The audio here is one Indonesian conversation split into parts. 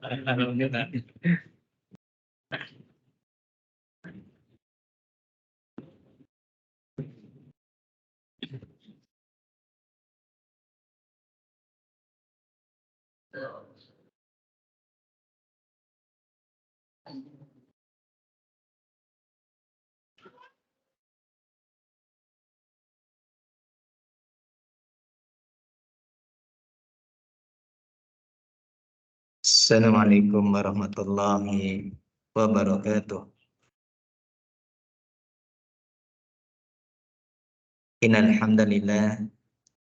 Alhamdulillah. Assalamualaikum warahmatullahi wabarakatuh. Innal hamdalillah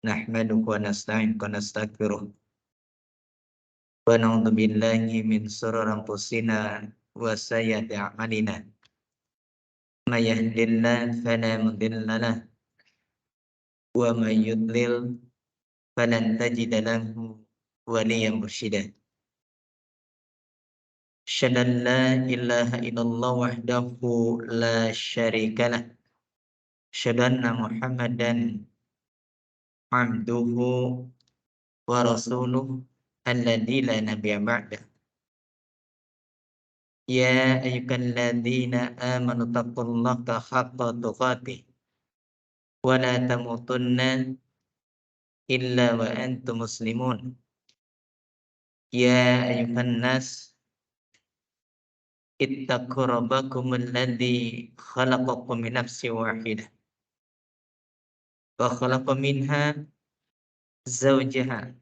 nahmaduhu wa nasta'inuhu wa nastaghfiruh wa na'udzu billahi min shururi anfusina wa sayyiati a'malina. May yahdihillahu fala mudilla lahu wa may yudlil falan tajida lahu waliyyan mursyida. Asyhadu an la ilaha illallah wahdahu la syarika lah. Asyhadu anna Muhammadan abduhu wa rasuluh alladzi la nabiyya ba'dah. Ya ayyuhalladzina amanu taqullaha haqqa tuqatih wa la tamutunna illa wa antum muslimun. Ya ayyuhan nas ittaqu rabbakum alladzi khalaqakum min nafsin wahidah wa khalaqa minha zawjaha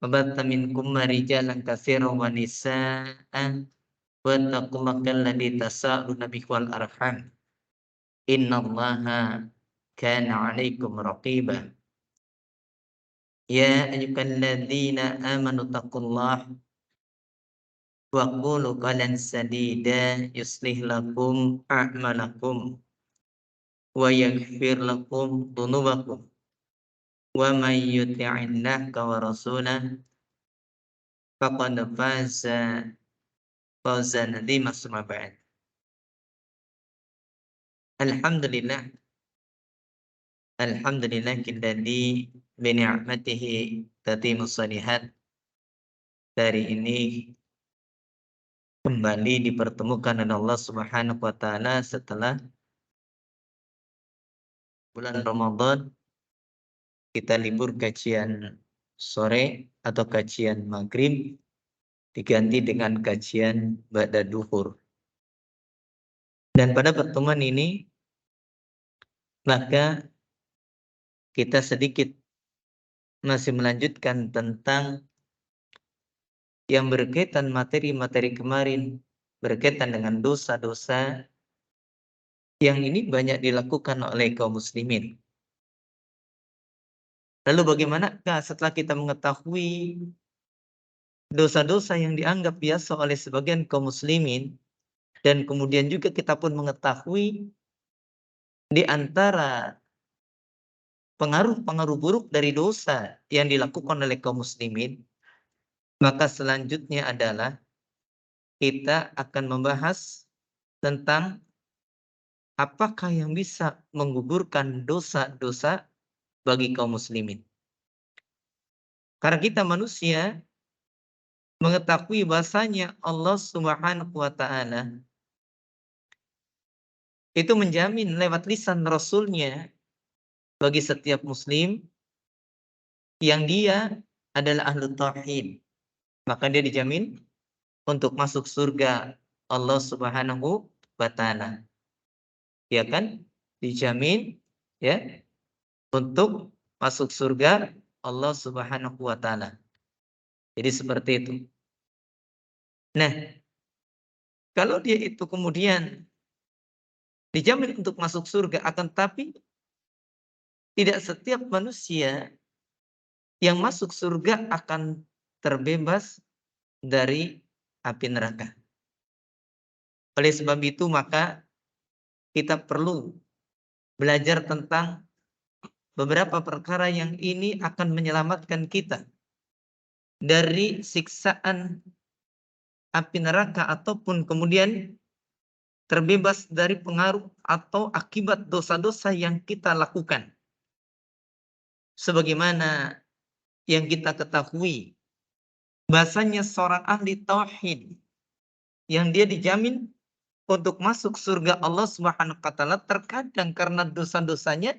wa batta minkum rijalan katsiran wa nisaa'an wattaqullaha alladzi tasaaluna bihi wal arham innallaha kana 'alaikum raqiba. Ya ayyuhalladzina amanu taqullaha wa qulu qawlan sadida yuslih lakum a'malakum wa yaghfir lakum dhunubakum wa may yuti'illah wa rasulahu faqad faza fawzan 'azima. Amma ba'd. Alhamdulillah alladzi bi ni'matihi tatimmus shalihat. Hari ini kembali dipertemukan oleh Allah Subhanahu wa taala setelah bulan Ramadan. Kita libur kajian sore atau kajian maghrib diganti dengan kajian ba'da duhur. Dan pada pertemuan ini maka kita sedikit masih melanjutkan tentang yang berkaitan materi-materi kemarin, berkaitan dengan dosa-dosa yang ini banyak dilakukan oleh kaum muslimin. Lalu bagaimanakah setelah kita mengetahui dosa-dosa yang dianggap biasa oleh sebagian kaum muslimin, dan kemudian juga kita pun mengetahui Di antara pengaruh-pengaruh buruk dari dosa yang dilakukan oleh kaum muslimin, maka selanjutnya adalah kita akan membahas tentang apakah yang bisa menggugurkan dosa-dosa bagi kaum muslimin. Karena kita manusia mengetahui bahasanya Allah Subhanahu wa taala itu menjamin lewat lisan Rasulnya bagi setiap muslim yang dia adalah ahlu tauhid, maka dia dijamin untuk masuk surga Allah Subhanahu wa taala. Ya kan? Dijamin ya untuk masuk surga Allah Subhanahu wa taala. Jadi seperti itu. Nah, kalau dia itu kemudian dijamin untuk masuk surga, akan tapi tidak setiap manusia yang masuk surga akan terbebas dari api neraka. Oleh sebab itu maka kita perlu belajar tentang beberapa perkara yang ini akan menyelamatkan kita dari siksaan api neraka ataupun kemudian terbebas dari pengaruh atau akibat dosa-dosa yang kita lakukan. Sebagaimana yang kita ketahui, bahasanya seorang ahli tauhid yang dia dijamin untuk masuk surga Allah Subhanahu wa taala, terkadang karena dosa-dosanya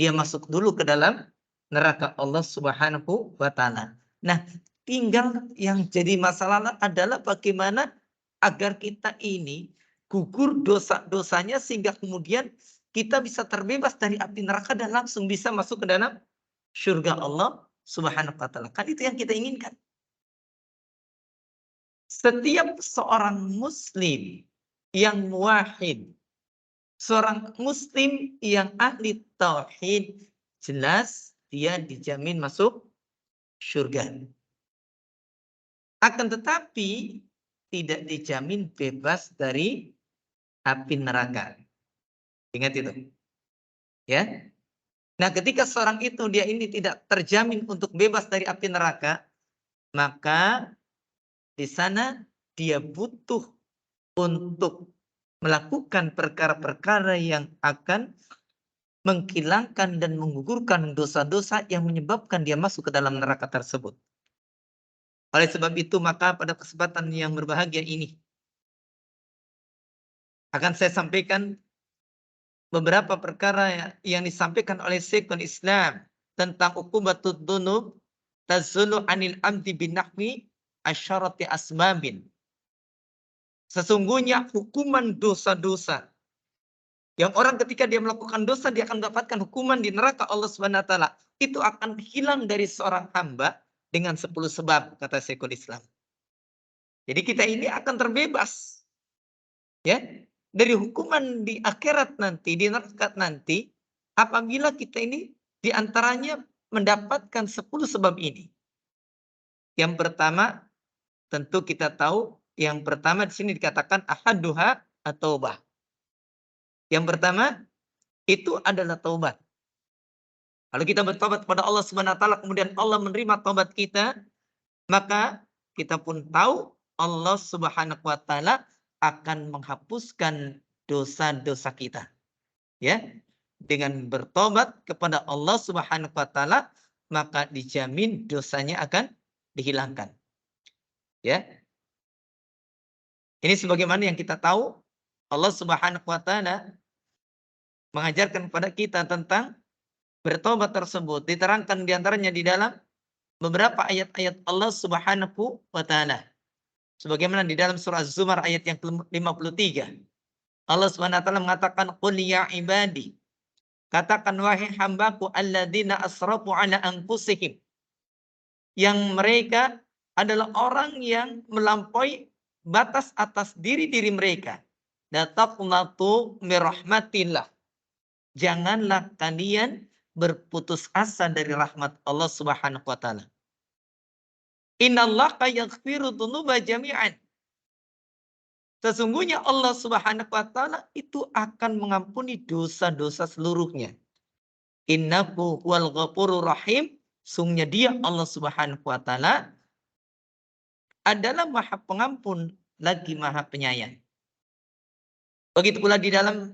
dia masuk dulu ke dalam neraka Allah Subhanahu wa taala. Nah, tinggal yang jadi masalah adalah bagaimana agar kita ini gugur dosa-dosanya sehingga kemudian kita bisa terbebas dari api neraka dan langsung bisa masuk ke dalam surga Allah Subhanahu wa taala. Kan itu yang kita inginkan. Setiap seorang muslim yang muwahhid, seorang muslim yang ahli tauhid, jelas dia dijamin masuk surga. Akan tetapi tidak dijamin bebas dari api neraka. Ingat itu. Ya. Nah, ketika seorang itu dia ini tidak terjamin untuk bebas dari api neraka, maka di sana dia butuh untuk melakukan perkara-perkara yang akan menghilangkan dan menggugurkan dosa-dosa yang menyebabkan dia masuk ke dalam neraka tersebut. Oleh sebab itu, maka pada kesempatan yang berbahagia ini akan saya sampaikan beberapa perkara yang disampaikan oleh Syekhul Islam tentang uqubatud dzunub tazulu anil amdi binahwi asyarati asbabin. Sesungguhnya hukuman dosa-dosa yang orang ketika dia melakukan dosa dia akan mendapatkan hukuman di neraka Allah Subhanahu wa taala, itu akan hilang dari seorang hamba dengan 10 sebab, kata Syekhul Islam. Jadi kita ini akan terbebas ya dari hukuman di akhirat nanti, di neraka nanti, apabila kita ini di antaranya mendapatkan 10 sebab ini. Yang pertama, tentu kita tahu yang pertama di sini dikatakan ahaduha at-taubah. Yang pertama itu adalah taubat. Kalau kita bertobat kepada Allah Subhanahu wa taala kemudian Allah menerima taubat kita, maka kita pun tahu Allah Subhanahu wa taala akan menghapuskan dosa-dosa kita. Ya. Dengan bertobat kepada Allah Subhanahu wa taala, maka dijamin dosanya akan dihilangkan. Ya. Ini sebagaimana yang kita tahu Allah Subhanahu wa taala mengajarkan kepada kita tentang bertobat tersebut, diterangkan diantaranya di dalam beberapa ayat-ayat Allah Subhanahu wa taala. Sebagaimana di dalam surah Az-Zumar ayat yang ke-53. Allah Subhanahu wa taala mengatakan, "Qul ya ibadi." Katakan wahai hambaku alladzina asrafu ala anfusihim. Yang mereka adalah orang yang melampaui batas atas diri-diri mereka. La taqnatu mir rahmatillah. Janganlah kalian berputus asa dari rahmat Allah Subhanahu wa taala. Innallaha yaghfiru dzunuba jami'an. Sesungguhnya Allah Subhanahu wa taala itu akan mengampuni dosa-dosa seluruhnya. Innahu huwal ghafurur rahim. Sungguhnya dia Allah Subhanahu wa taala adalah Maha Pengampun lagi Maha Penyayang. Begitu pula di dalam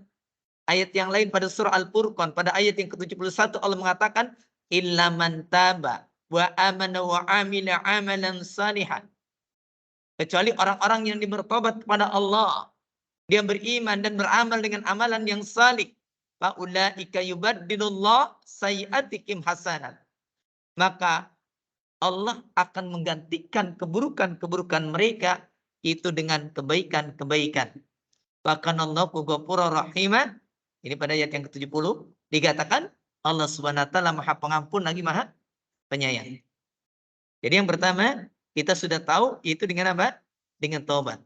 ayat yang lain pada surah Al-Furqan pada ayat yang ke-71 Allah mengatakan illa man taba wa amana wa amila amalan salihan. Kecuali orang-orang yang bertobat kepada Allah, dia beriman dan beramal dengan amalan yang salih. Faulaika yubaddilullah sayyi'atikum hasanat. Maka Allah akan menggantikan keburukan-keburukan mereka itu dengan kebaikan-kebaikan. Bahkan Allahu ghafurur rahimah. Ini pada ayat yang ke-70 dikatakan Allah Subhanahu wa taala Maha Pengampun lagi Maha Penyayang. Jadi yang pertama kita sudah tahu itu dengan apa? Dengan taubat.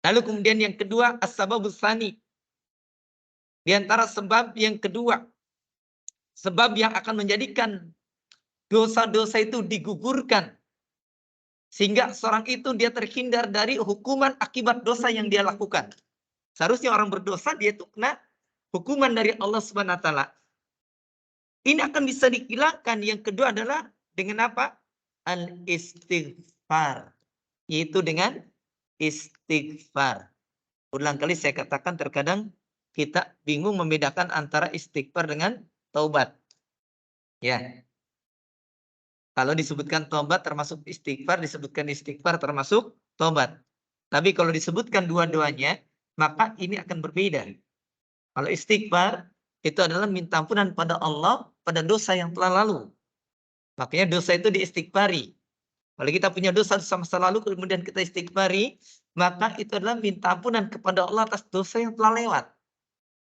Lalu kemudian yang kedua as-sababus tsani. Di antara sebab yang kedua, sebab yang akan menjadikan dosa-dosa itu digugurkan sehingga seorang itu dia terhindar dari hukuman akibat dosa yang dia lakukan. Seharusnya orang berdosa dia itu kena hukuman dari Allah Subhanahu wa taala. Ini akan bisa dihilangkan. Yang kedua adalah dengan apa? Al-istighfar. Yaitu dengan istighfar. Ulang kali saya katakan terkadang kita bingung membedakan antara istighfar dengan taubat. Ya. Kalau disebutkan taubat termasuk istighfar, disebutkan istighfar termasuk taubat. Tapi kalau disebutkan dua-duanya, maka ini akan berbeda. Kalau istighfar itu adalah minta ampunan pada Allah pada dosa yang telah lalu. Makanya dosa itu diistighfari. Kalau kita punya dosa masa lalu kemudian kita istighfari, maka itu adalah minta ampunan kepada Allah atas dosa yang telah lewat.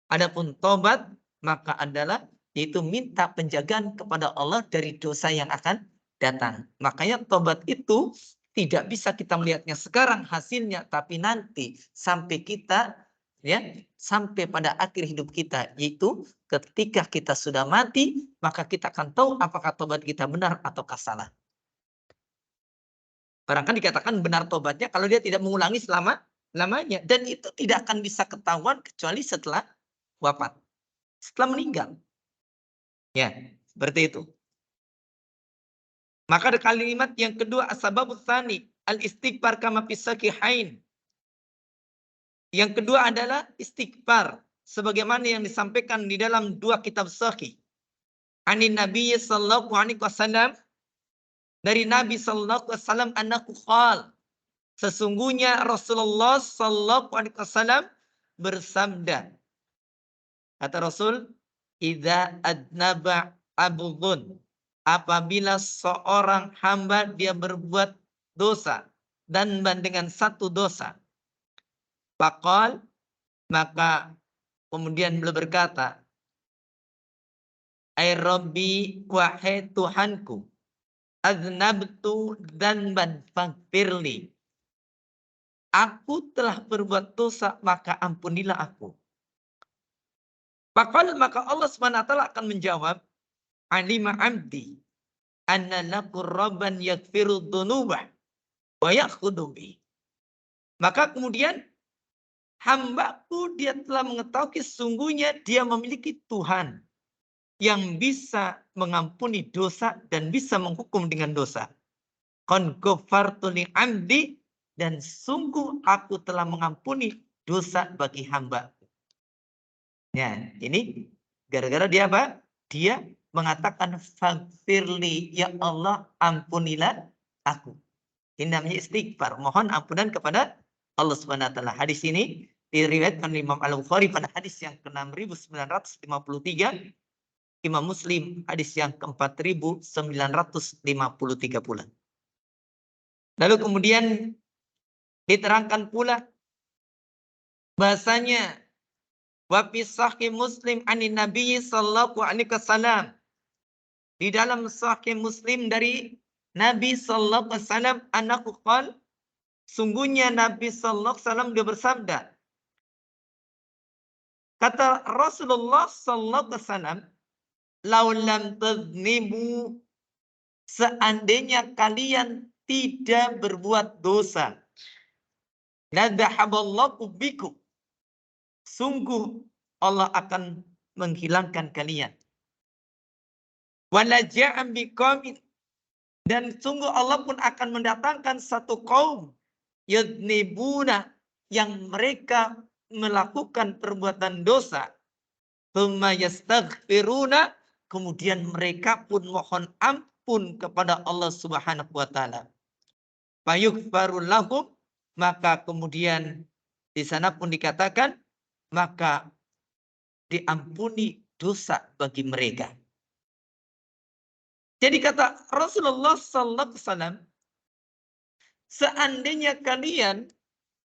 Adapun tobat maka adalah yaitu minta penjagaan kepada Allah dari dosa yang akan datang. Makanya tobat itu tidak bisa kita melihatnya sekarang hasilnya, tapi nanti sampai kita ya sampai pada akhir hidup kita, yaitu ketika kita sudah mati maka kita akan tahu apakah tobat kita benar ataukah salah. Barangkali dikatakan benar tobatnya kalau dia tidak mengulangi lamanya, dan itu tidak akan bisa ketahuan kecuali setelah wafat, setelah meninggal. Ya, seperti itu. Maka ada kalimat yang kedua as-sababus tsani al-istighfar kama fis sahihain. Yang kedua adalah istighfar sebagaimana yang disampaikan di dalam dua kitab sahih. Anin Nabi sallallahu alaihi wasallam, dari Nabi sallallahu alaihi wasallam annahu qala, sesungguhnya Rasulullah sallallahu alaihi wasallam bersabda. Kata Rasul, idza adnaba abdun, apabila seorang hamba dia berbuat dosa dan dengan satu dosa, faqal, maka kemudian beliau berkata, ay Rabbi, wahai Tuhanku, aznabtu dzanban faghfirli, aku telah berbuat dosa maka ampunilah aku. Faqal, maka Allah SWT akan menjawab, alima abdi anna laku rabban yaghfiru dzunuba wa ya'khudhu bi. Maka kemudian hambaku dia telah mengetahui sesungguhnya dia memiliki Tuhan yang bisa mengampuni dosa dan bisa menghukum dengan dosa. Qad ghafartu li amdi, dan sungguh aku telah mengampuni dosa bagi hamba. Ya, ini gara-gara dia apa? Dia mengatakan faghfirli, ya Allah ampunilah aku. Ini namanya istighfar, mohon ampunan kepada Allah Subhanahu wa taala. Hadis ini diriwayatkan Imam Al-Bukhari pada hadis yang ke-6953, Imam Muslim hadis yang ke-4953 pula. Lalu kemudian diterangkan pula bahasanya wa fi sahih Muslim anin Nabi sallallahu alaihi wasallam, di dalam sahih Muslim dari Nabi sallallahu alaihi wasallam annahu qala, sungguhnya Nabi sallallahu alaihi wasallam dia bersabda. Kata Rasulullah sallallahu alaihi wasallam, "Lau lam tadhnibu", seandainya kalian tidak berbuat dosa, La dhahaballahu bikum. Sungguh Allah akan menghilangkan kalian. Wala ja'am biqaumin, dan sungguh Allah pun akan mendatangkan satu kaum yadnibuna, yang mereka melakukan perbuatan dosa, tsumma yastaghfiruna, kemudian mereka pun mohon ampun kepada Allah Subhanahu wa taala. Fayughfaru lahum, maka kemudian di sana pun dikatakan maka diampuni dosa bagi mereka. Jadi kata Rasulullah sallallahu alaihi wasallam, seandainya kalian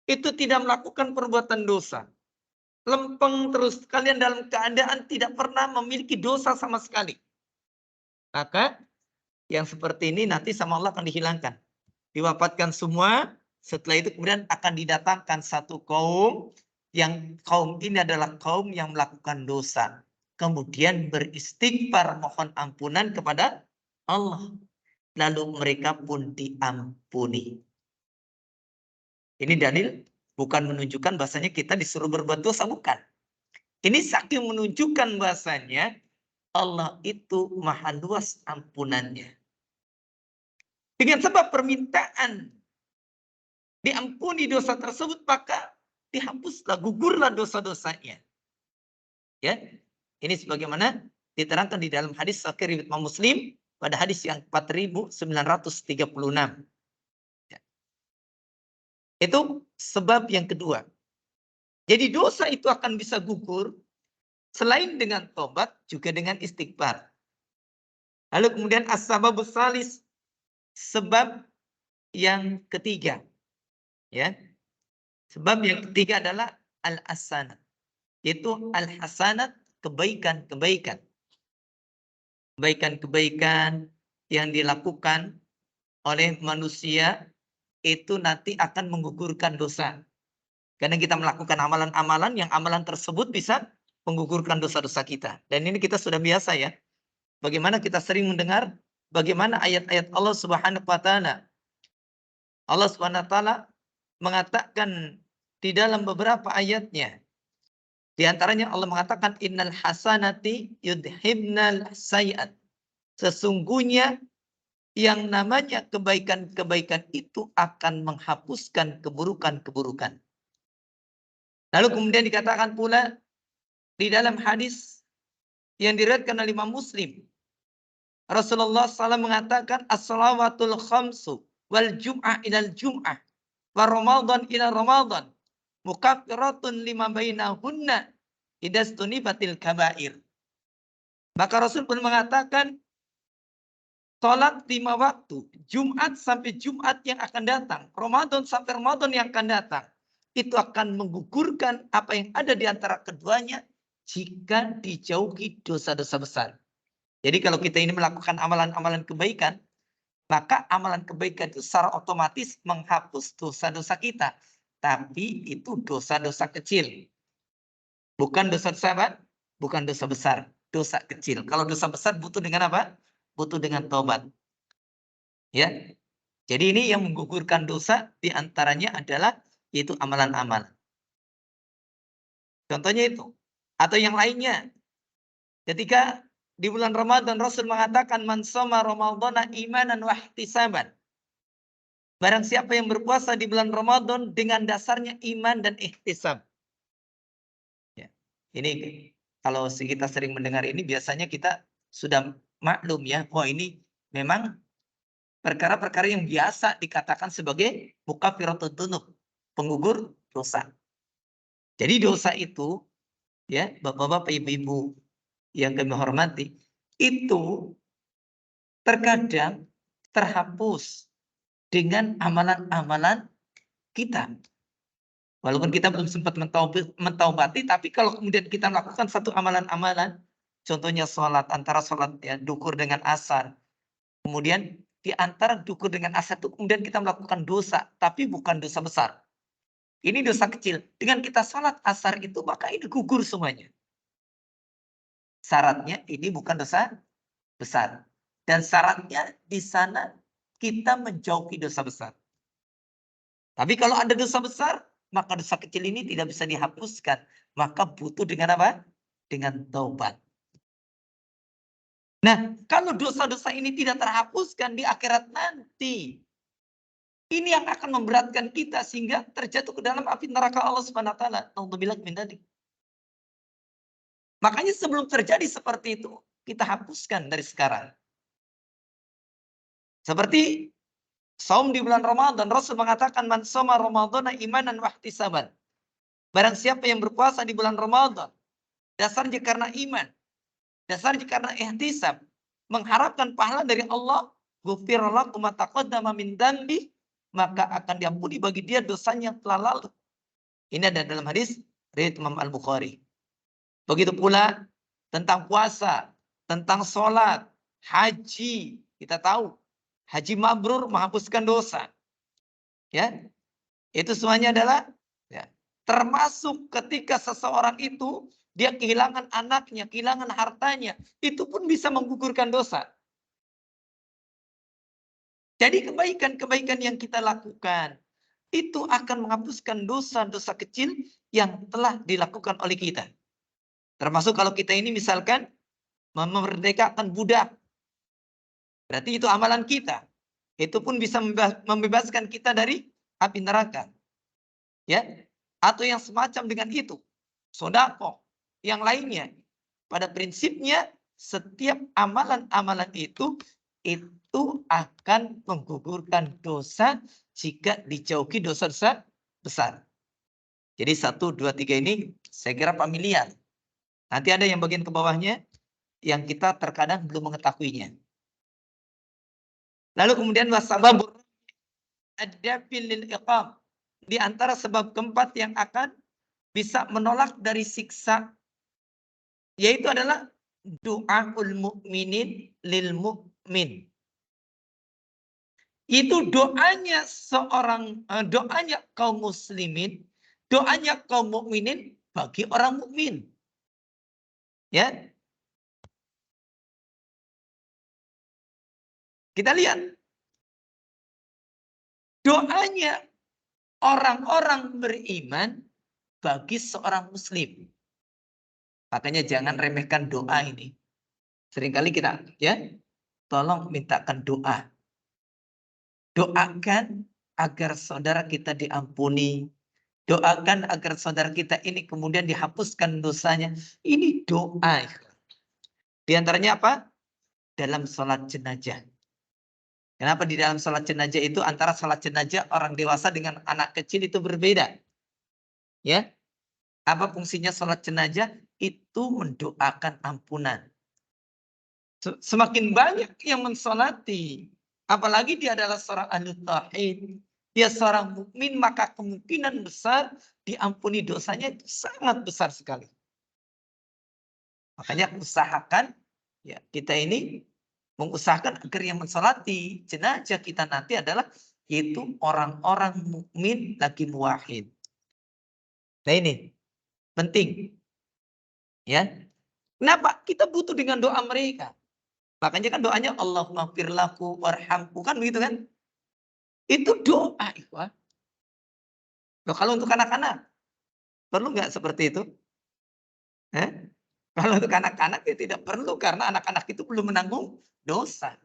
itu tidak melakukan perbuatan dosa, lempeng terus, kalian dalam keadaan tidak pernah memiliki dosa sama sekali, maka yang seperti ini nanti sama Allah akan dihilangkan, diwafatkan semua. Setelah itu kemudian akan didatangkan satu kaum, yang kaum ini adalah kaum yang melakukan dosa, kemudian beristighfar, mohon ampunan kepada Allah, lalu mereka pun diampuni. Ini dalil bukan menunjukkan bahasanya kita disuruh berbuat dosa, bukan. Ini saking menunjukkan bahasanya Allah itu maha luas ampunannya. Dengan sebab permintaan diampuni dosa tersebut, maka dihapuslah, gugurlah dosa-dosanya. Ya, ini sebagaimana diterangkan di dalam hadis sahih riwayat Imam Muslim pada hadis yang 4936. Ya. Itu sebab yang kedua. Jadi dosa itu akan bisa gugur selain dengan tobat, juga dengan istighfar. Lalu kemudian as-sababus salis, sebab yang ketiga. Ya. Sebab yang ketiga adalah al-hasanat, yaitu al-hasanat, kebaikan-kebaikan. Kebaikan-kebaikan yang dilakukan oleh manusia itu nanti akan menggugurkan dosa. Karena kita melakukan amalan-amalan yang amalan tersebut bisa menggugurkan dosa-dosa kita. Dan ini kita sudah biasa ya. Bagaimana kita sering mendengar bagaimana ayat-ayat Allah Subhanahu wa taala. Allah Subhanahu wa taala mengatakan di dalam beberapa ayatnya. Di antaranya Allah mengatakan innal hasanati yudhibnal sayiat. Sesungguhnya yang namanya kebaikan-kebaikan itu akan menghapuskan keburukan-keburukan. Lalu kemudian dikatakan pula di dalam hadis yang diriwayatkan oleh Imam Muslim, Rasulullah SAW mengatakan as-salawatul khamsu wal jum'ah ilal jum'ah wa ramadan ila ramadan mukaffiratun lima bainahunna idastunibatil kabair. Maka Rasul pun mengatakan sholat 5 waktu, Jumat sampai Jumat yang akan datang, Ramadan sampai Ramadan yang akan datang, itu akan menggugurkan apa yang ada di antara keduanya jika dijauhi dosa-dosa besar. Jadi kalau kita ini melakukan amalan-amalan kebaikan, maka amalan kebaikan itu secara otomatis menghapus dosa-dosa kita. Tapi itu dosa-dosa kecil. Bukan dosa-dosa apa? Bukan dosa besar, dosa kecil. Kalau dosa besar butuh dengan apa? Butuh dengan tobat. Ya. Jadi ini yang menggugurkan dosa diantaranya adalah yaitu amalan-amalan. Contohnya itu. Atau yang lainnya. Ketika di bulan Ramadan Rasul mengatakan man shoma ramadhana imanan wa ihtisaban. Barang siapa yang berpuasa di bulan Ramadan dengan dasarnya iman dan ihtisab. Ya. Ini kalau kita sering mendengar ini biasanya kita sudah maklum ya. Wah ini memang perkara-perkara yang biasa dikatakan sebagai mukaffiratun dzunub, penggugur dosa. Jadi dosa itu ya, Bapak-bapak, Ibu-ibu yang kami hormati, itu terkadang terhapus dengan amalan-amalan kita. Walaupun kita belum sempat mentaubati, tapi kalau kemudian kita melakukan satu amalan-amalan, contohnya sholat, antara sholat ya, dukur dengan asar, kemudian di antara dukur dengan asar itu kemudian kita melakukan dosa, tapi bukan dosa besar. Ini dosa kecil. Dengan kita sholat asar itu, maka ini gugur semuanya. Syaratnya ini bukan dosa besar. Dan syaratnya di sana kita menjauhi dosa besar. Tapi kalau ada dosa besar, maka dosa kecil ini tidak bisa dihapuskan. Maka butuh dengan apa? Dengan taubat. Nah, kalau dosa-dosa ini tidak terhapuskan di akhirat nanti, ini yang akan memberatkan kita sehingga terjatuh ke dalam api neraka Allah Subhanahu wa taala. Nauzubillah min dzalik. Makanya sebelum terjadi seperti itu, kita hapuskan dari sekarang. Seperti saum di bulan Ramadan, Rasul mengatakan man shoma ramadhana imanan wa ihtisaban. Barang siapa yang berpuasa di bulan Ramadan, dasarnya karena iman, dasarnya karena ihtisab, mengharapkan pahala dari Allah, ghufira lahu ma taqaddama min dzambi, maka akan diampuni bagi dia dosanya yang telah lalu. Ini ada dalam hadis riwayat Imam Al-Bukhari. Begitu pula tentang puasa, tentang sholat, haji. Kita tahu haji mabrur menghapuskan dosa. Ya, itu semuanya adalah ya, termasuk ketika seseorang itu dia kehilangan anaknya, kehilangan hartanya, itu pun bisa menggugurkan dosa. Jadi kebaikan-kebaikan yang kita lakukan itu akan menghapuskan dosa-dosa kecil yang telah dilakukan oleh kita. Termasuk kalau kita ini misalkan memerdekakan budak. Berarti itu amalan kita. Itu pun bisa membebaskan kita dari api neraka. Ya, atau yang semacam dengan itu. Sedekah, yang lainnya. Pada prinsipnya setiap amalan-amalan itu akan menggugurkan dosa jika dijauhi dosa-dosa besar. Jadi 1, 2, 3 ini saya kira familiar. Nanti ada yang bagian ke bawahnya yang kita terkadang belum mengetahuinya. Lalu kemudian wasababur ad-dafil lil iqam. Di antara sebab keempat yang akan bisa menolak dari siksa, yaitu adalah du'aul mu'minin lil mu'min. Itu doanya doanya kaum muslimin, doanya kaum mukminin bagi orang mukmin. Ya. Kita lihat doanya orang-orang beriman bagi seorang muslim. Makanya jangan remehkan doa ini. Seringkali kita ya, tolong mintakan doa. Doakan agar saudara kita diampuni. Doakan agar saudara kita ini kemudian dihapuskan dosanya. Ini doa. Di antaranya apa? Dalam sholat jenazah. Kenapa di dalam sholat jenazah itu antara sholat jenazah orang dewasa dengan anak kecil itu berbeda? Ya, apa fungsinya sholat jenazah? Itu mendoakan ampunan. Semakin banyak yang mensolati, apalagi dia adalah seorang ahli tauhid, dia seorang mukmin, maka kemungkinan besar diampuni dosanya itu sangat besar sekali. Makanya usahakan ya kita ini mengusahakan agar yang mensolati jenazah kita nanti adalah yaitu orang-orang mukmin lagi muwahhid. Nah ini penting. Ya. Kenapa? Kita butuh dengan doa mereka. Makanya kan doanya Allahumma fir lahu warhamhu, kan begitu kan? Itu doa, ikhwah. Loh, kalau untuk anak-anak perlu nggak seperti itu? Kalau untuk anak-anak ya tidak perlu karena anak-anak itu belum menanggung dosa.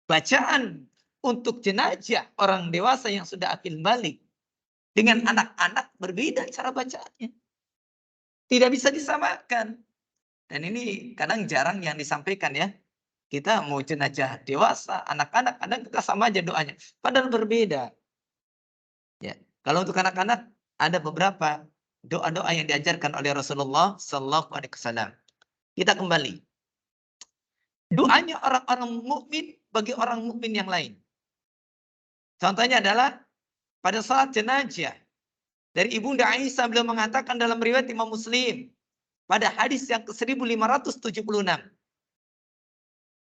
Bacaan untuk jenazah orang dewasa yang sudah akil balik dengan anak-anak berbeda cara bacaannya. Tidak bisa disamakan. Dan ini kadang jarang yang disampaikan ya. Kita mau jenazah dewasa, anak-anak, kadang kita sama aja doanya. Padahal berbeda. Ya. Kalau untuk anak-anak ada beberapa doa-doa yang diajarkan oleh Rasulullah Sallallahu Alaihi Wasallam. Kita kembali. Doanya orang-orang mukmin bagi orang mukmin yang lain. Contohnya adalah pada saat jenazah dari Ibunda Aisyah, beliau mengatakan dalam riwayat Imam Muslim pada hadis yang ke-1576.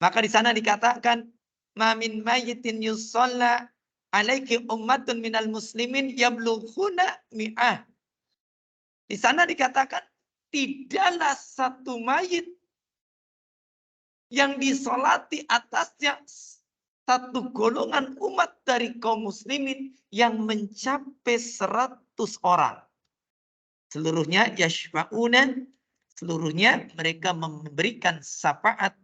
Maka di sana dikatakan ma min mayyitin yusalla alaiki ummatun minal muslimin yablughuna mi'ah. Di sana dikatakan tidaklah satu mayit yang disolati atasnya satu golongan umat dari kaum muslimin yang mencapai 100 orang. Seluruhnya yashfa'una, seluruhnya mereka memberikan syafaat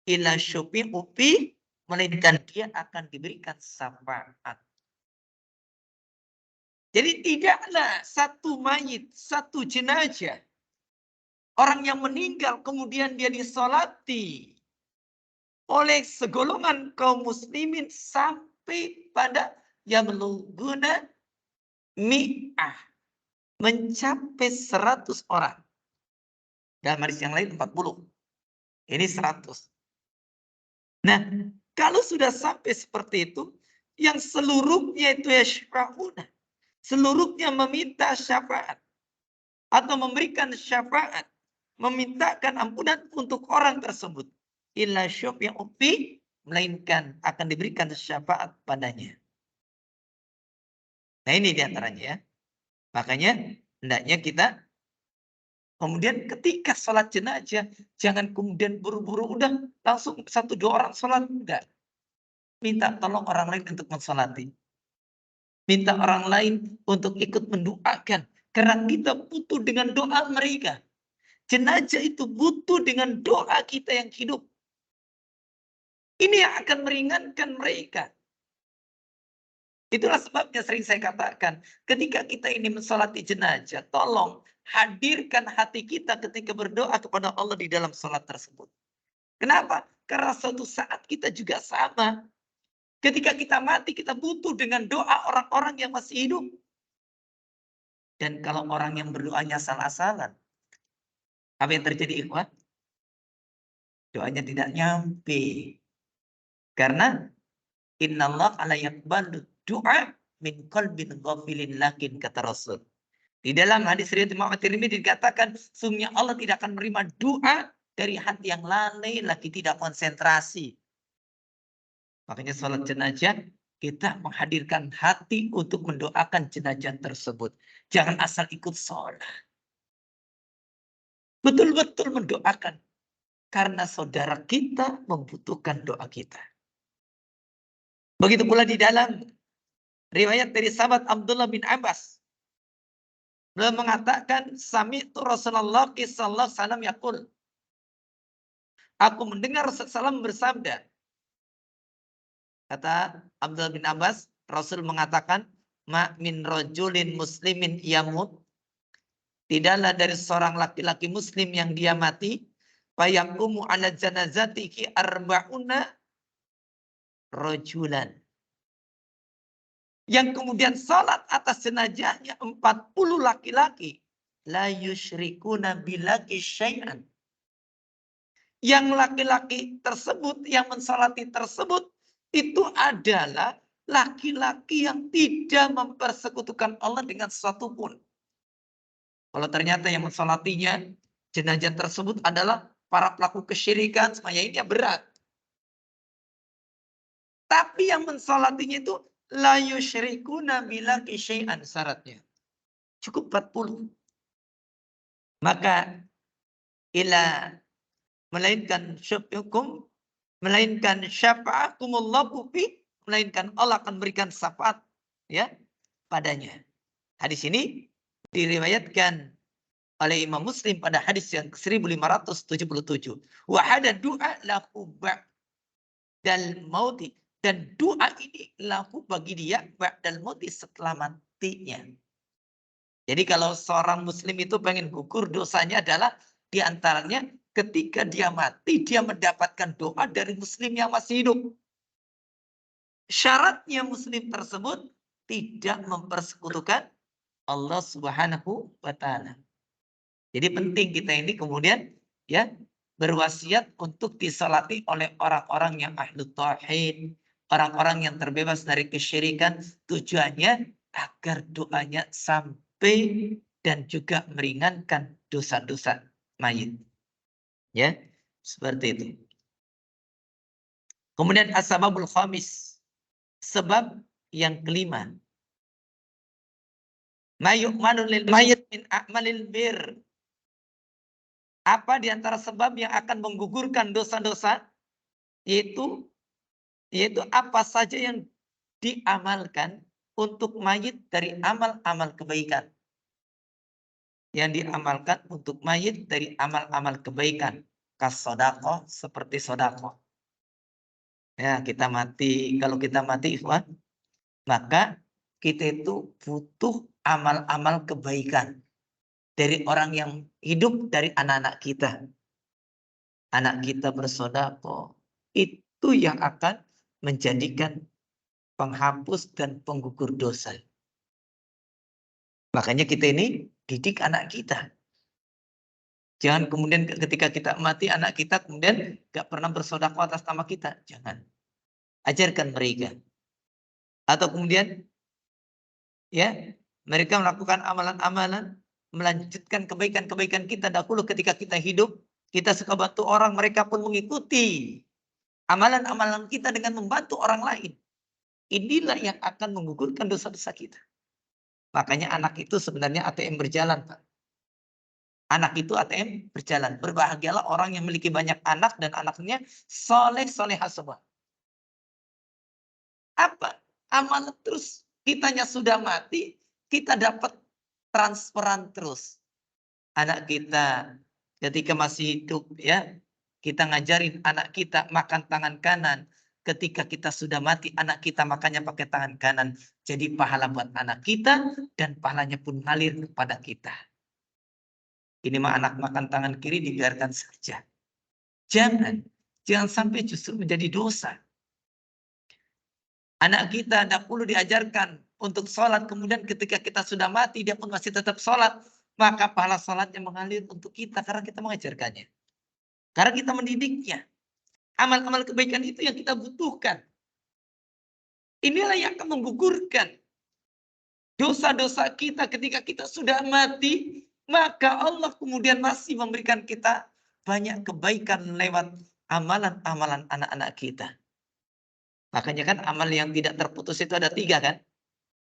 ila syufi'ufi, melainkan dia akan diberikan syafaat. Jadi tidaklah satu mayit, satu jenazah, orang yang meninggal kemudian dia disolati oleh segolongan kaum muslimin sampai pada yabluguna mi'ah, mencapai 100 orang. Dalam hadis yang lain 40. Ini 100. Nah, kalau sudah sampai seperti itu, yang seluruhnya itu yashfa'una, seluruhnya meminta syafaat atau memberikan syafaat, memintakan ampunan untuk orang tersebut. Illa syafi'ufi, melainkan akan diberikan syafaat padanya. Nah, ini diantaranya ya. Makanya hendaknya kita kemudian ketika sholat jenazah, jangan kemudian buru-buru udah langsung 1-2 orang sholat. Enggak. Minta tolong orang lain untuk mensolati. Minta orang lain untuk ikut mendoakan. Karena kita butuh dengan doa mereka. Jenazah itu butuh dengan doa kita yang hidup. Ini yang akan meringankan mereka. Itulah sebabnya sering saya katakan, ketika kita ini mensolati jenazah, tolong hadirkan hati kita ketika berdoa kepada Allah di dalam sholat tersebut. Kenapa? Karena suatu saat kita juga sama. Ketika kita mati, kita butuh dengan doa orang-orang yang masih hidup. Dan kalau orang yang berdoanya salah-salah, apa yang terjadi, ikhwan? Doanya tidak nyampe. Karena innallah ala yaqbalu du'a min qalbin ghafilin lakin, kata Rasul. Di dalam hadis riwayat Imam At-Tirmidzi dikatakan, sungguhnya Allah tidak akan menerima doa dari hati yang lalai lagi tidak konsentrasi. Makanya sholat jenazah kita menghadirkan hati untuk mendoakan jenazah tersebut. Jangan asal ikut sholat. Betul-betul mendoakan. Karena saudara kita membutuhkan doa kita. Begitu pula di dalam riwayat dari sahabat Abdullah bin Abbas. Beliau mengatakan, sami'tu Rasulullah sallallahu alaihi wasallam yaqul. Aku mendengar Rasulullah SAW bersabda. Kata Abdullah bin Abbas, Rasul mengatakan, ma min rajulin muslimin yamut. Tidaklah dari seorang laki-laki muslim yang dia mati, fayaqumu ala janazatihi arba'una rajulan. Yang kemudian salat atas jenazahnya 40 laki-laki. La yusyrikuna billahi syai'an. Yang laki-laki tersebut, yang mensalati tersebut, itu adalah laki-laki yang tidak mempersekutukan Allah dengan sesuatu pun. Kalau ternyata yang mensalatinya jenazah tersebut adalah para pelaku kesyirikan, semuanya ini berat. Tapi yang mensalatinya itu la yusyrikuna billahi syai'an, syaratnya. Cukup 40. Maka ila melainkan syafa'akum, melainkan syafa'akumullahu fi, melainkan Allah akan berikan syafaat ya padanya. Hadis ini diriwayatkan oleh Imam Muslim pada hadis yang 1577. Wa hada du'a lahu ba'dal mauti, dan doa ini lahu bagi dia ba'dal mauti, setelah matinya. Jadi kalau seorang muslim itu pengen gugur dosanya adalah diantaranya ketika dia mati dia mendapatkan doa dari muslim yang masih hidup. Syaratnya muslim tersebut tidak mempersekutukan Allah Subhanahu wa taala. Jadi penting kita ini kemudian ya berwasiat untuk disolati oleh orang-orang yang ahlu tauhid, orang-orang yang terbebas dari kesyirikan, tujuannya agar doanya sampai dan juga meringankan dosa-dosa mayit. Ya, seperti itu. Kemudian as-sababul khamis, sebab yang kelima. Mayu'manu lil mayit min a'malil bir. Apa di antara sebab yang akan menggugurkan dosa-dosa? Yaitu Yaitu apa saja yang diamalkan untuk mayit dari amal-amal kebaikan. Yang diamalkan untuk mayit dari amal-amal kebaikan. Kasodako, seperti sodako. Ya, kita mati. Kalau kita mati, ikhwan, maka kita itu butuh amal-amal kebaikan dari orang yang hidup, dari anak-anak kita. Anak kita bersodako. Itu yang akan menjadikan penghapus dan penggugur dosa. Makanya kita ini didik anak kita. Jangan kemudian ketika kita mati, anak kita kemudian gak pernah bersedekah atas nama kita. Jangan. Ajarkan mereka. Atau kemudian ya mereka melakukan amalan-amalan, melanjutkan kebaikan-kebaikan kita dahulu ketika kita hidup. Kita suka bantu orang, mereka pun mengikuti amalan-amalan kita dengan membantu orang lain. Inilah yang akan menggugurkan dosa-dosa kita. Makanya anak itu sebenarnya ATM berjalan, Pak. Anak itu ATM berjalan. Berbahagialah orang yang memiliki banyak anak dan anaknya soleh-solehah semua. Apa? Amalan terus. Kitanya sudah mati, kita dapat transferan terus. Anak kita ketika masih hidup, ya, kita ngajarin anak kita makan tangan kanan. Ketika kita sudah mati, anak kita makannya pakai tangan kanan. Jadi pahala buat anak kita dan pahalanya pun ngalir kepada kita. Ini mah anak makan tangan kiri dibiarkan saja. Jangan sampai justru menjadi dosa. Anak kita tidak perlu diajarkan untuk sholat. Kemudian ketika kita sudah mati, dia pun masih tetap sholat. Maka pahala sholatnya mengalir untuk kita karena kita mengajarkannya. Karena kita mendidiknya. Amal-amal kebaikan itu yang kita butuhkan. Inilah yang akan menggugurkan dosa-dosa kita ketika kita sudah mati. Maka Allah kemudian masih memberikan kita banyak kebaikan lewat amalan-amalan anak-anak kita. Makanya kan amal yang tidak terputus itu ada 3 kan?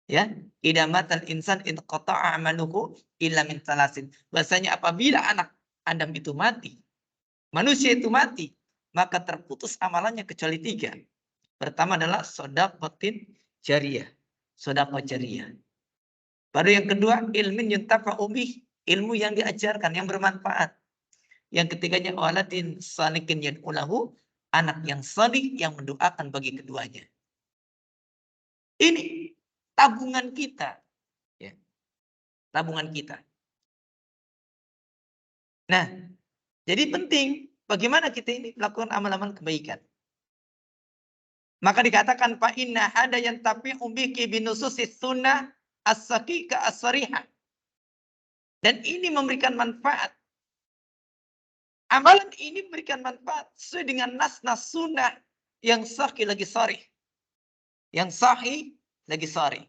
Ya, idamatal insan in qata'a amaluhu illa min salasin. Bahasanya apabila anak Adam itu mati, manusia itu mati, maka terputus amalannya kecuali 3. Pertama adalah shadaqatin jariyah. Shadaqah jariyah. Baru yang kedua ilmin yuntafa'u bih, ilmu yang diajarkan yang bermanfaat. Yang ketiganya waladin salikin yad'ulahu, anak yang salih yang mendoakan bagi keduanya. Ini tabungan kita. Ya. Tabungan kita. Nah, jadi penting bagaimana kita ini melakukan amal-amal kebaikan. Maka dikatakan fa inna hada yantafi'u biki binususis sunnah as-saqiqa as-sarihah. Dan ini memberikan manfaat. Amalan ini memberikan manfaat sesuai dengan nas-nas sunnah yang sahih lagi sharih. Yang sahih lagi sharih.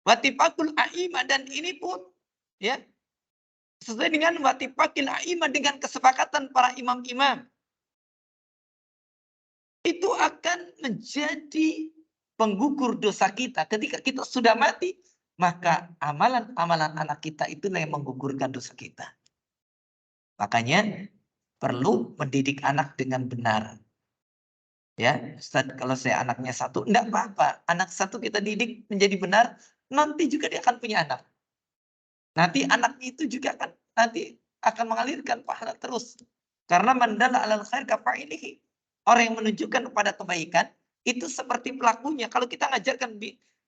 Watifakul a'imah, dan ini pun ya sesuai dengan watifakil a'imah, dengan kesepakatan para imam-imam. Itu akan menjadi penggugur dosa kita. Ketika kita sudah mati, maka amalan-amalan anak kita itulah yang menggugurkan dosa kita. Makanya perlu mendidik anak dengan benar. Ya, Ustaz, kalau saya anaknya 1, enggak apa-apa. Anak 1 kita didik menjadi benar, nanti juga dia akan punya anak. Nanti anaknya itu juga akan mengalirkan pahala terus. Karena mandala alal khair kafa'ilihi. Orang yang menunjukkan kepada kebaikan itu seperti pelakunya. Kalau kita ngajarkan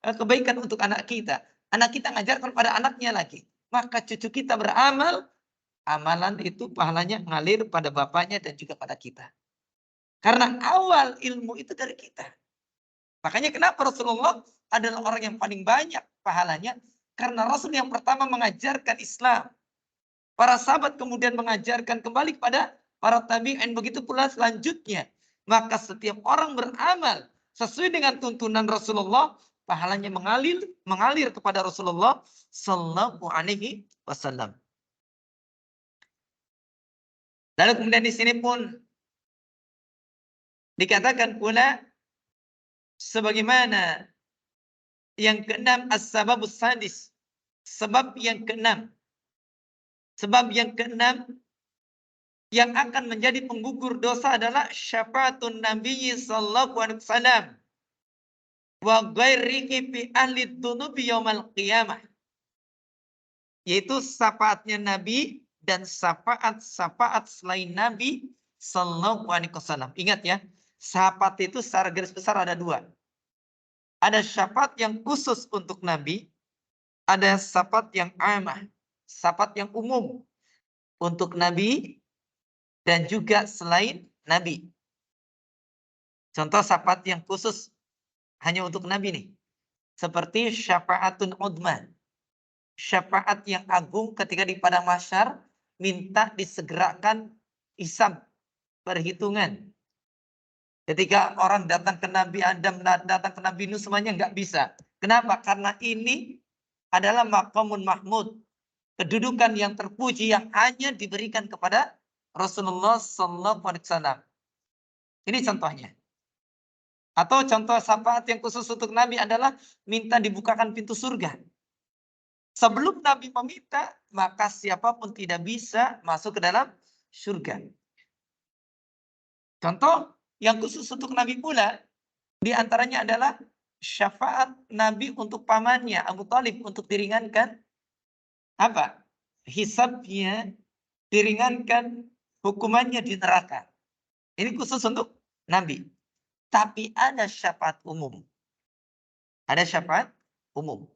kebaikan untuk anak kita ngajarkan pada anaknya lagi, maka cucu kita beramal, amalan itu pahalanya ngalir pada bapaknya dan juga pada kita. Karena awal ilmu itu dari kita. Makanya kenapa Rasulullah adalah orang yang paling banyak pahalanya? Karena Rasul yang pertama mengajarkan Islam. Para sahabat kemudian mengajarkan kembali kepada para tabi'in. Begitu pula selanjutnya. Maka setiap orang beramal sesuai dengan tuntunan Rasulullah, pahalanya mengalir kepada Rasulullah sallallahu alaihi wasallam. Lalu kemudian di sini pun dikatakan pula sebagaimana yang keenam, as-sababus sadis. Sebab yang keenam. Sebab yang keenam yang akan menjadi penggugur dosa adalah syafaatun Nabi sallallahu alaihi wasallam wa ghairihi fi ahli dzunubi yaumal qiyamah. Yaitu syafaatnya Nabi dan syafaat selain Nabi sallallahu alaihi wasallam. Ingat ya, syafaat itu secara garis besar ada dua. Ada syafaat yang khusus untuk Nabi, ada syafaat yang amah, syafaat yang umum untuk Nabi dan juga selain Nabi. Contoh syafaat yang khusus hanya untuk Nabi nih. Seperti syafaatun udma. Syafaat yang agung ketika di padang mahsyar minta disegerakan hisab perhitungan. Ketika orang datang ke Nabi Adam, datang ke Nabi Nuh semuanya nggak bisa. Kenapa? Karena ini adalah maqamun mahmud. Kedudukan yang terpuji yang hanya diberikan kepada Rasulullah sallallahu alaihi wasallam. Ini contohnya. Atau contoh syafaat yang khusus untuk Nabi adalah minta dibukakan pintu surga. Sebelum Nabi meminta, maka siapapun tidak bisa masuk ke dalam surga. Contoh yang khusus untuk Nabi pula, diantaranya adalah syafaat Nabi untuk pamannya, Abu Thalib, untuk diringankan apa? Hisabnya, diringankan hukumannya di neraka. Ini khusus untuk Nabi. Tapi ada syafaat umum. Ada syafaat umum.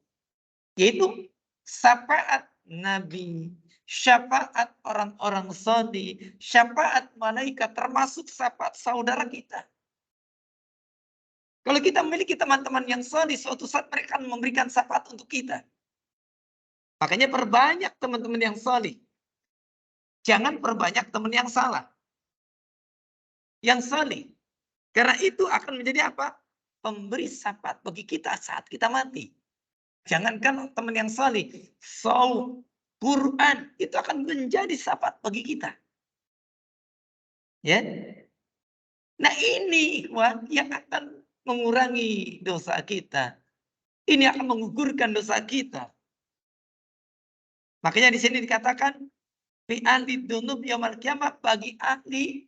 Yaitu syafaat Nabi, syafaat orang-orang saleh, syafaat malaikat, termasuk syafaat saudara kita. Kalau kita memiliki teman-teman yang saleh, suatu saat mereka akan memberikan syafaat untuk kita. Makanya perbanyak teman-teman yang saleh. Jangan perbanyak teman yang salah. Yang saleh. Karena itu akan menjadi apa? Pemberi syafaat bagi kita saat kita mati. Jangankan teman yang saleh, saum, Quran itu akan menjadi syafaat bagi kita. Ya. Nah, ini ikhwan yang akan mengurangi dosa kita. Ini akan menggugurkan dosa kita. Makanya di sini dikatakan fi ahli dzunub yaumil qiyamah, bagi ahli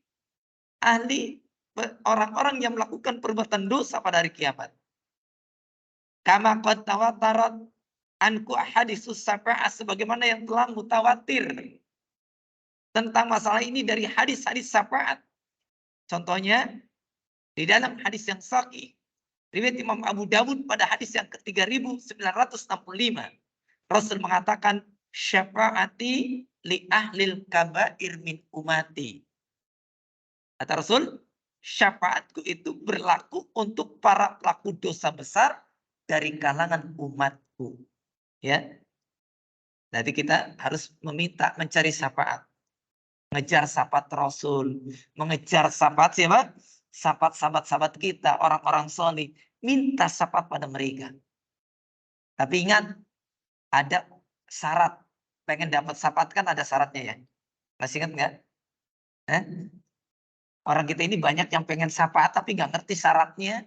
orang-orang yang melakukan perbuatan dosa pada hari kiamat. Kama qad tawatarat anku hadisus syafa'ah, sebagaimana yang telah mutawatir tentang masalah ini dari hadis-hadis syafaat. Contohnya di dalam hadis yang sahih riwayat Imam Abu Dawud pada hadis yang ke-3965, Rasul mengatakan syafaati li ahlil kabair min umati. Kata Rasul, syafaatku itu berlaku untuk para pelaku dosa besar dari kalangan umatku. Ya. Jadi kita harus meminta, mencari syafaat. Mengejar syafaat Rasul, mengejar syafaat siapa? Syafaat sahabat-sahabat kita, orang-orang soleh. Minta syafaat pada mereka. Tapi ingat, ada syarat. Pengen dapat syafaat kan ada syaratnya ya. Masih ingat nggak? Orang kita ini banyak yang pengen syafaat tapi nggak ngerti syaratnya.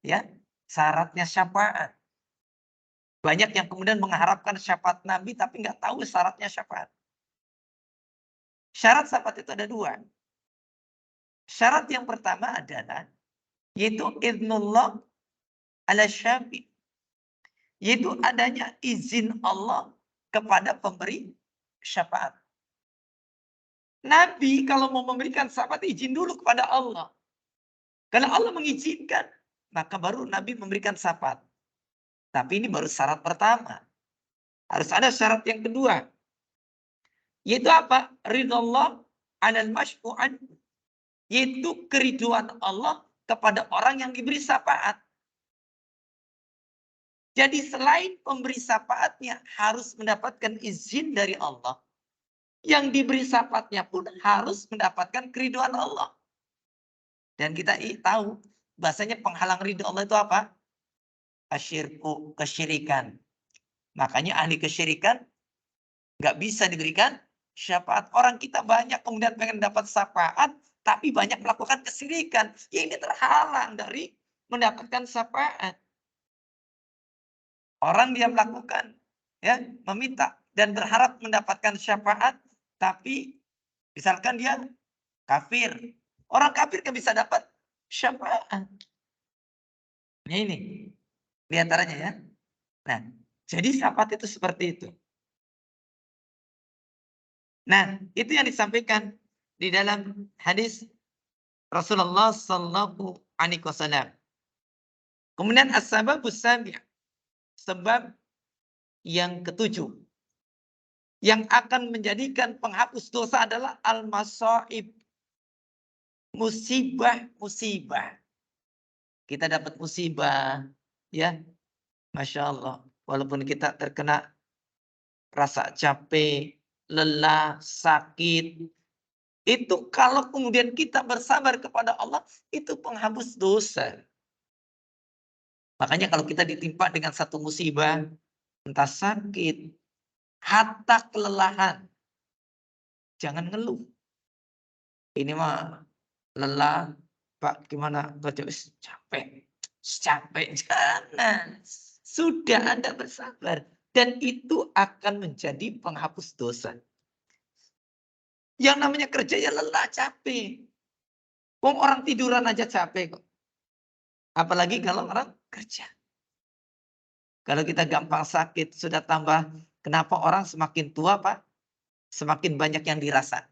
Ya, syaratnya syafaat. Banyak yang kemudian mengharapkan syafaat Nabi tapi nggak tahu syaratnya syafaat. Syarat syafaat itu ada dua. Syarat yang pertama adalah yaitu idnullah ala syafi. Yaitu adanya izin Allah kepada pemberi syafaat. Nabi kalau mau memberikan syafaat izin dulu kepada Allah. Kalau Allah mengizinkan, maka baru Nabi memberikan syafaat. Tapi ini baru syarat pertama. Harus ada syarat yang kedua. Yaitu apa? Ridallah alal masyfu'an. Yaitu keriduan Allah kepada orang yang diberi syafaat. Jadi selain pemberi syafaatnya harus mendapatkan izin dari Allah. Yang diberi syafaatnya pun harus mendapatkan keriduan Allah. Dan kita tahu bahasanya penghalang ridho Allah itu apa? Asyirku, kesyirikan. Makanya ahli kesyirikan nggak bisa diberikan syafaat. Orang kita banyak kemudian pengen dapat syafaat, tapi banyak melakukan kesyirikan. Ya ini terhalang dari mendapatkan syafaat. Orang dia melakukan, ya, meminta dan berharap mendapatkan syafaat, tapi misalkan dia kafir. Orang kafir kan bisa dapat syafaat. Nah, ini diantaranya ya. Nah, jadi syafaat itu seperti itu. Nah, itu yang disampaikan di dalam hadis Rasulullah Sallallahu Alaihi Wasallam. Kemudian as-sababus sabi', sebab yang ketujuh yang akan menjadikan penghapus dosa adalah al-masaib, musibah-musibah. Kita dapat musibah, ya, Masya Allah. Walaupun kita terkena rasa capek, lelah, sakit, itu kalau kemudian kita bersabar kepada Allah, itu penghapus dosa. Makanya kalau kita ditimpa dengan satu musibah, entah sakit, hatta kelelahan, jangan ngeluh. Ini mah lelah, Pak, gimana? Capek, capek. Jangan. Sudah Anda bersabar. Dan itu akan menjadi penghapus dosa. Yang namanya kerja ya lelah, capek. Wong orang tiduran aja capek kok. Apalagi kalau orang kerja. Kalau kita gampang sakit, sudah tambah. Kenapa orang semakin tua, Pak? Semakin banyak yang dirasa.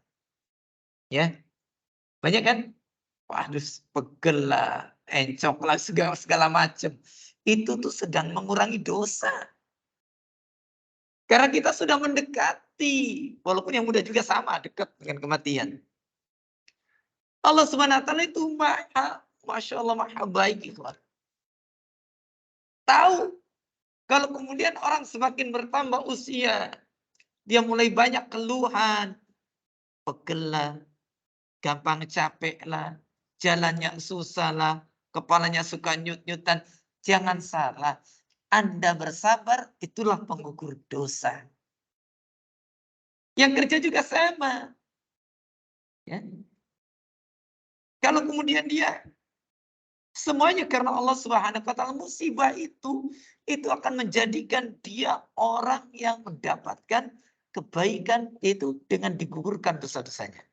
Ya, banyak kan? Waduh, pegel lah, encok lah, segala macam. Itu tuh sedang mengurangi dosa. Karena kita sudah mendekati, walaupun yang muda juga sama, dekat dengan kematian. Allah Subhanahu wa taala itu maha, Masya Allah, maha baik, ikhwan. Tahu kalau kemudian orang semakin bertambah usia, dia mulai banyak keluhan, pegel lah, gampang capek lah, jalannya susah lah, kepalanya suka nyut-nyutan. Jangan salah, Anda bersabar itulah pengukur dosa. Yang kerja juga sama. Ya. Kalau kemudian dia semuanya karena Allah Subhanahu wa taala, musibah itu akan menjadikan dia orang yang mendapatkan kebaikan itu dengan digugurkan dosa-dosanya.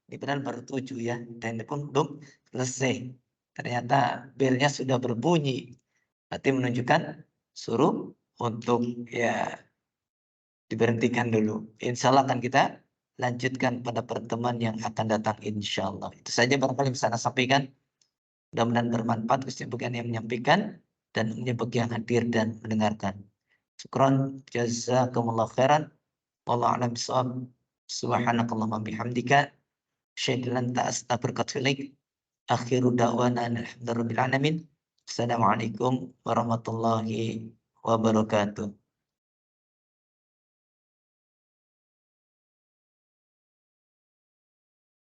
Ini benar baru 7 ya, dan pun belum selesai. Ternyata belnya sudah berbunyi. Berarti menunjukkan suruh untuk ya diberhentikan dulu. Insya Allah akan kita lanjutkan pada pertemuan yang akan datang insya Allah. Itu saja barangkali bisa saya sampaikan. Mudah-mudahan bermanfaat Gusti bukan yang menyampaikan dan bagi yang hadir dan mendengarkan. Syukran jazakumullah khairan. Wallahu a'lam bishawab. Subhanakallahumma bihamdika asyhadu an la ilaha illa anta astaghfiruka wa atubu ilaik. Akhiru da'wana alhamdulillahi rabbil alamin. Assalamualaikum warahmatullahi wabarakatuh.